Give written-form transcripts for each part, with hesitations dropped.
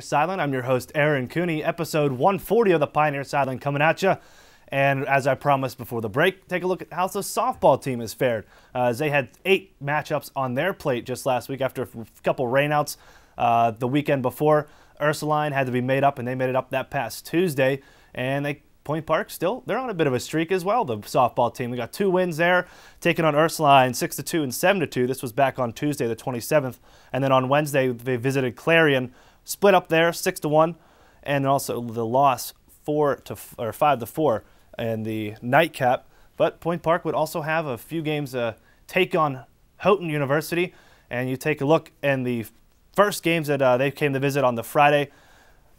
Sideline. I'm your host, Aaron Cooney. Episode 140 of the Pioneer Sideline coming at you. And as I promised before the break, take a look at how the softball team has fared. As they had 8 matchups on their plate just last week after a couple rainouts the weekend before. Ursuline had to be made up, and they made it up that past Tuesday. And Point Park they're on a bit of a streak as well, the softball team. They got 2 wins there, taking on Ursuline 6-2 and 7-2. This was back on Tuesday, the 27th. And then on Wednesday, they visited Clarion, split up there 6-1, and also the loss 5-4 in the nightcap. But Point Park would also have a few games take on Houghton University. And you take a look in the first games that they came to visit on the Friday.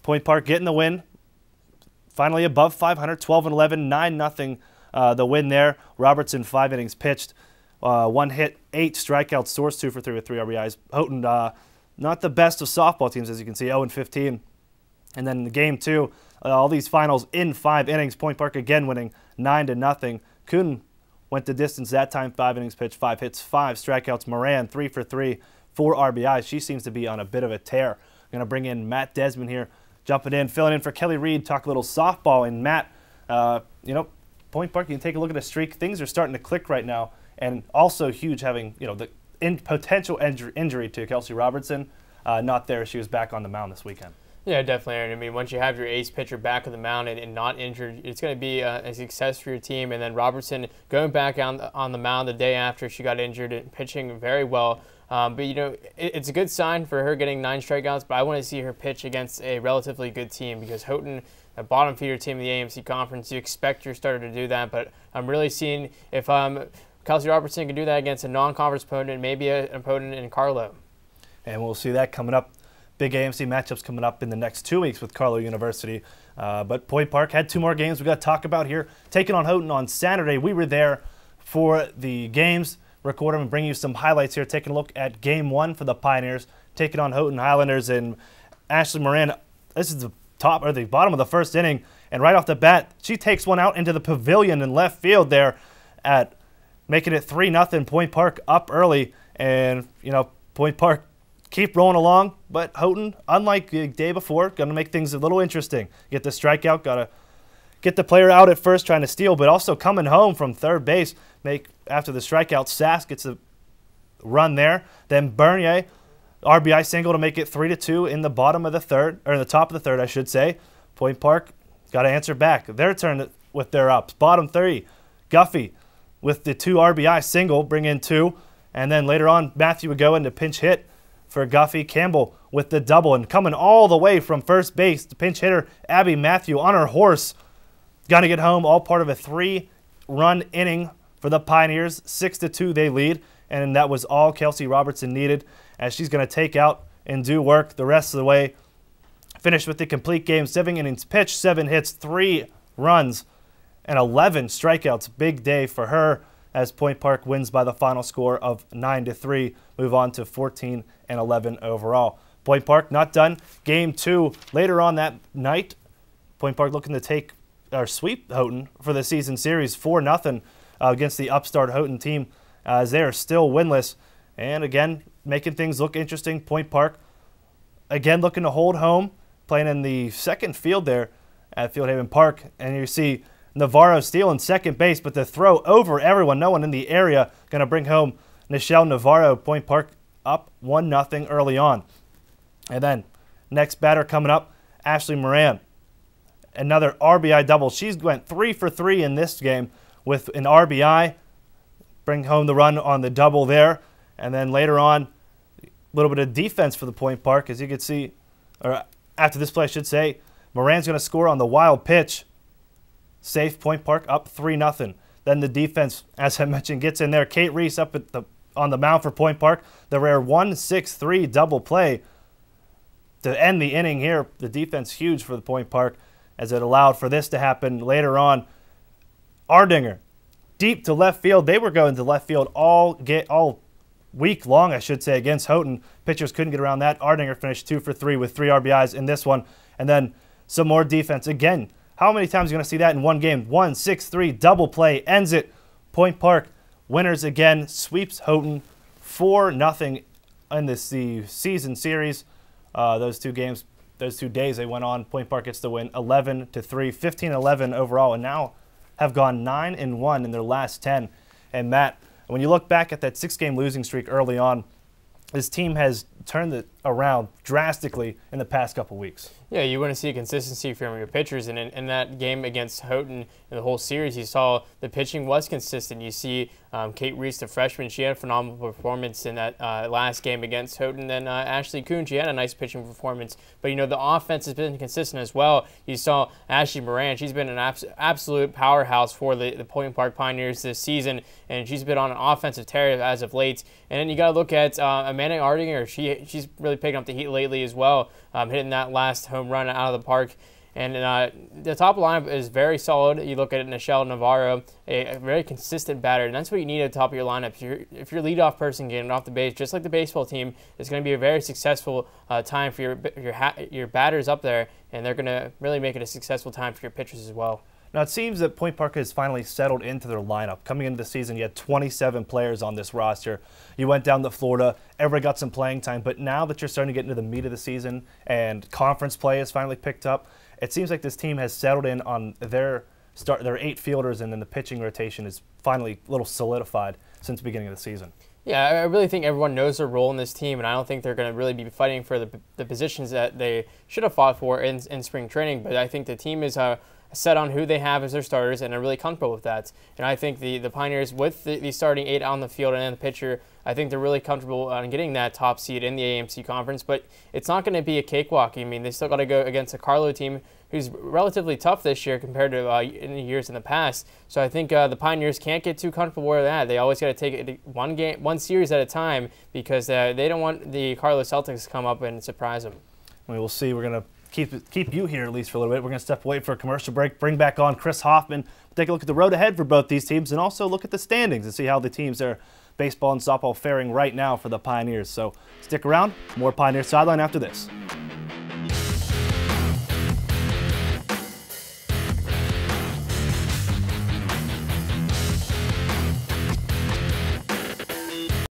Point Park getting the win. Finally above 500, 12-11, 9-0 the win there. Robertson 5 innings pitched, 1 hit, 8 strikeouts, Source 2 for 3 with 3 RBIs. Houghton not the best of softball teams, as you can see, 0-15. And then in the game 2, all these finals in 5 innings. Point Park again winning 9-0. Kuhn went the distance that time, 5 innings pitched, 5 hits, 5 strikeouts. Moran 3 for 3, 4 RBIs. She seems to be on a bit of a tear. I'm going to bring in Matt Desmond here, jumping in, filling in for Kelly Reed, talk a little softball. And Matt, Point Park, you can take a look at the streak. Things are starting to click right now, and also huge having, the potential injury to Kelsey Robertson not there. She was back on the mound this weekend. Yeah, definitely, Aaron. I mean, once you have your ace pitcher back on the mound and not injured, it's going to be a success for your team. And then Robertson going back on the mound the day after she got injured and pitching very well. But, it's a good sign for her getting 9 strikeouts, but I want to see her pitch against a relatively good team because Houghton, a bottom feeder team in the AMC Conference, you expect your starter to do that. But I'm really seeing if Kelsey Robertson can do that against a non-conference opponent, maybe an opponent in Carlo. And we'll see that coming up. Big AMC matchups coming up in the next 2 weeks with Carlo University. But Point Park had 2 more games we got to talk about here. Taking on Houghton on Saturday. We were there for the games, record them and bring you some highlights here. Taking a look at Game 1 for the Pioneers, taking on Houghton Highlanders. And Ashley Moran, this is the bottom of the first inning. And right off the bat, she takes one out into the pavilion in left field there at making it 3-0. Point Park up early. And, Point Park keep rolling along, but Houghton, unlike the day before, going to make things a little interesting. Get the strikeout, got to get the player out at first trying to steal, but also coming home from third base. After the strikeout, Sass gets a run there. Then Bernier, RBI single to make it 3-2 in the bottom of the third, or in the top of the third, I should say. Point Park got to answer back. Their turn with their ups. Bottom 3, Guffey with the 2 RBI single, bring in 2. And then later on, Matthew would go into pinch hit for Guffey. Campbell with the double, and coming all the way from first base, the pinch hitter Abby Matthew on her horse, gonna get home. All part of a 3-run inning for the Pioneers. 6-2 they lead, and that was all Kelsey Robertson needed, as she's gonna take out and do work the rest of the way. Finished with the complete game, 7 innings pitched, 7 hits, 3 runs, and 11 strikeouts. Big day for her, as Point Park wins by the final score of 9-3, move on to 14-11 overall. Point Park not done. Game 2 later on that night. Point Park looking to sweep Houghton for the season series, 4-0 against the upstart Houghton team, as they are still winless. And again, making things look interesting. Point Park again looking to hold home, playing in the second field there at Fieldhaven Park, and you see Navarro stealing second base, but the throw over everyone, no one in the area, going to bring home Nichelle Navarro. Point Park up 1-0 early on. And then next batter coming up, Ashley Moran. Another RBI double. She's went 3 for 3 in this game with an RBI. Bring home the run on the double there. And then later on, a little bit of defense for the Point Park, as you can see, or after this play I should say, Moran's going to score on the wild pitch. Safe. Point Park up 3-0. Then the defense, as I mentioned, gets in there. Kate Reese up on the mound for Point Park. The rare 1-6-3 double play to end the inning here. The defense huge for the Point Park, as it allowed for this to happen later on. Ardinger deep to left field. They were going to left field all week long, I should say, against Houghton. Pitchers couldn't get around that. Ardinger finished 2 for 3 with 3 RBIs in this one. And then some more defense again. How many times are you going to see that in one game? 1-6-3 double play ends it. Point Park winners again, sweeps Houghton 4-0 in the season series. Those 2 games. those 2 days they went on, Point Park gets the win 11-3, 15-11 overall, and now have gone 9-1 in their last 10. And Matt, when you look back at that 6-game losing streak early on, this team has turned it around drastically in the past couple weeks. Yeah, you want to see consistency from your pitchers, and in that game against Houghton in the whole series, you saw the pitching was consistent. You see Kate Reese, the freshman, she had a phenomenal performance in that last game against Houghton. Then Ashley Kuhn, she had a nice pitching performance. But, you know, the offense has been consistent as well. You saw Ashley Moran, she's been an absolute powerhouse for the Point Park Pioneers this season, and she's been on an offensive tear as of late. And then you got to look at Amanda Ardinger. She's really picking up the heat lately as well, hitting that last home run out of the park. And the top lineup is very solid. You look at Nichelle Navarro, a very consistent batter, and that's what you need at the top of your lineup. If your leadoff person getting off the base, just like the baseball team, it's going to be a very successful time for your batters up there, and they're going to really make it a successful time for your pitchers as well. Now, it seems that Point Park has finally settled into their lineup. Coming into the season, you had 27 players on this roster. You went down to Florida. Everybody got some playing time. But now that you're starting to get into the meat of the season and conference play has finally picked up, it seems like this team has settled in on their 8 fielders, and then the pitching rotation is finally a little solidified since the beginning of the season. Yeah, I really think everyone knows their role in this team, and I don't think they're going to really be fighting for the positions that they should have fought for in spring training. But I think the team is set on who they have as their starters, and are really comfortable with that. And I think the Pioneers, with the starting 8 on the field and then the pitcher, I think they're really comfortable on getting that top seed in the AMC conference. But it's not going to be a cakewalk. I mean, they still got to go against a Carlo team who's relatively tough this year compared to in the years in the past. So I think the Pioneers can't get too comfortable where they're at. They always got to take it one series at a time, because they don't want the Carlo Celtics to come up and surprise them. We'll see. We're going to keep you here at least for a little bit. We're going to step away for a commercial break, bring back on Chris Hoffman, take a look at the road ahead for both these teams, and also look at the standings and see how the teams are, baseball and softball, faring right now for the Pioneers. So stick around. More Pioneer Sideline after this.